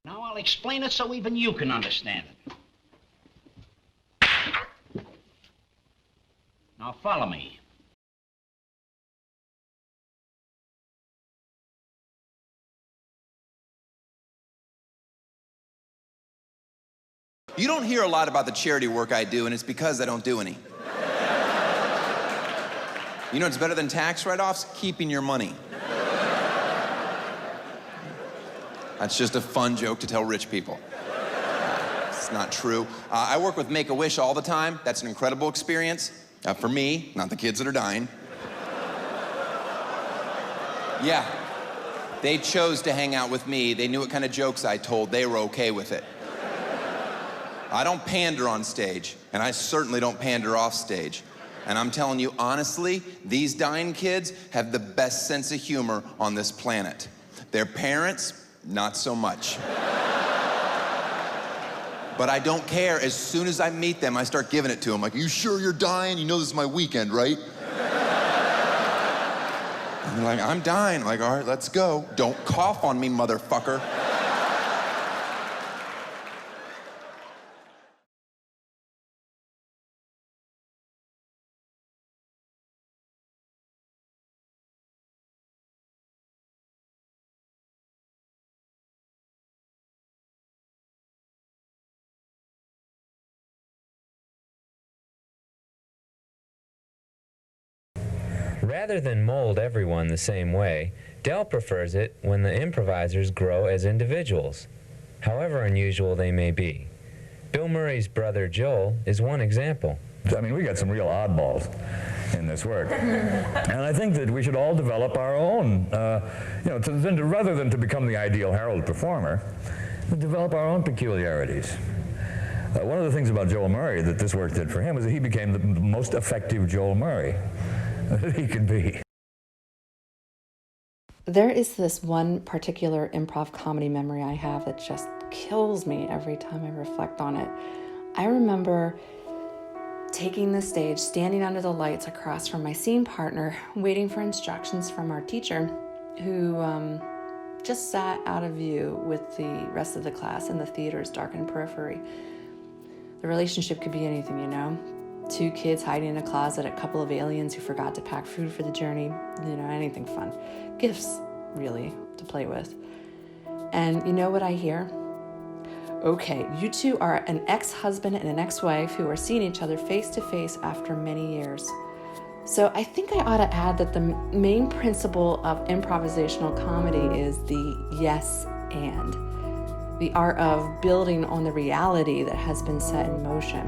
Now I'll explain it so even you can understand it. Now follow me. You don't hear a lot about the charity work I do, and it's because I don't do any. You know what's better than tax write-offs? Keeping your money. That's just a fun joke to tell rich people. It's not true. I work with Make-A-Wish all the time. That's an incredible experience. For me, not the kids that are dying. Yeah, they chose to hang out with me. They knew what kind of jokes I told. They were okay with it. I don't pander on stage, and I certainly don't pander off stage. And I'm telling you honestly, these dying kids have the best sense of humor on this planet. Their parents, not so much. But I don't care. As soon as I meet them, I start giving it to them. Like, you sure you're dying? You know this is my weekend, right? And they're like, I'm dying. I'm like, all right, let's go. Don't cough on me, motherfucker. Rather than mold everyone the same way, Del prefers it when the improvisers grow as individuals, however unusual they may be. Bill Murray's brother Joel is one example. I mean, we got some real oddballs in this work. And I think that we should all develop our own, rather than to become the ideal Harold performer, develop our own peculiarities. One of the things about Joel Murray that this work did for him was that he became the most effective Joel Murray that he could be. There is this one particular improv comedy memory I have that just kills me every time I reflect on it. I remember taking the stage, standing under the lights across from my scene partner, waiting for instructions from our teacher, who just sat out of view with the rest of the class in the theater's darkened periphery. The relationship could be anything, you know? 2 kids hiding in a closet, a couple of aliens who forgot to pack food for the journey, you know, anything fun. Gifts, really, to play with. And you know what I hear? Okay, you two are an ex-husband and an ex-wife who are seeing each other face to face after many years. So I think I ought to add that the main principle of improvisational comedy is the yes and. The art of building on the reality that has been set in motion.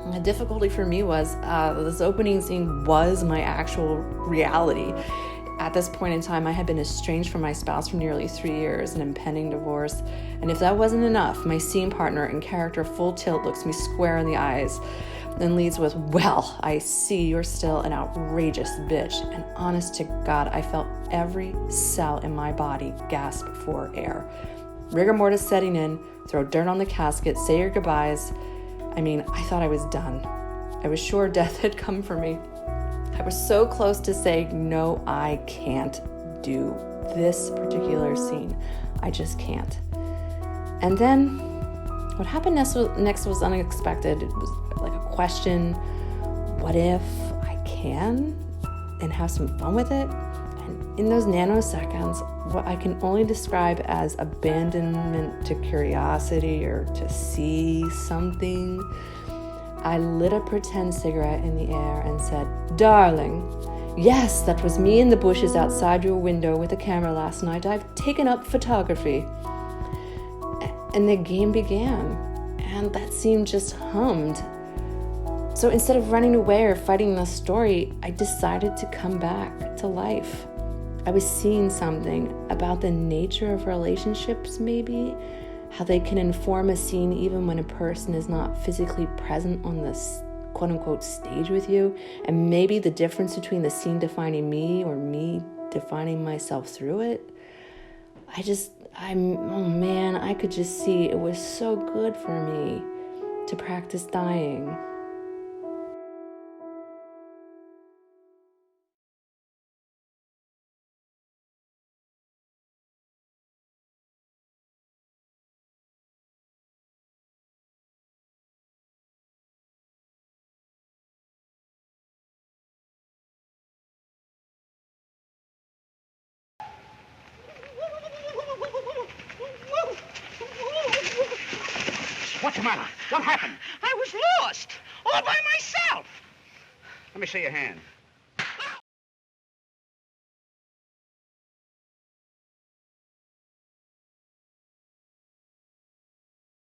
And the difficulty for me was this opening scene was my actual reality. At this point in time, I had been estranged from my spouse for nearly 3 years, an impending divorce. And if that wasn't enough, my scene partner in character full tilt looks me square in the eyes, then leads with, "Well, I see you're still an outrageous bitch." And honest to God, I felt every cell in my body gasp for air. Rigor mortis setting in, throw dirt on the casket, say your goodbyes. I mean, I thought I was done. I was sure death had come for me. I was so close to saying, no, I can't do this particular scene. I just can't. And then what happened next was unexpected. It was like a question, what if I can and have some fun with it? And in those nanoseconds, what I can only describe as abandonment to curiosity or to see something, I lit a pretend cigarette in the air and said, "Darling, yes, that was me in the bushes outside your window with a camera last night. I've taken up photography." And the game began, and that scene just hummed. So instead of running away or fighting the story, I decided to come back to life. I was seeing something about the nature of relationships, maybe, how they can inform a scene even when a person is not physically present on this quote-unquote stage with you, and maybe the difference between the scene defining me or me defining myself through it. Oh man, I could just see it was so good for me to practice dying. What's the matter? What happened? I was lost, all by myself. Let me see your hand.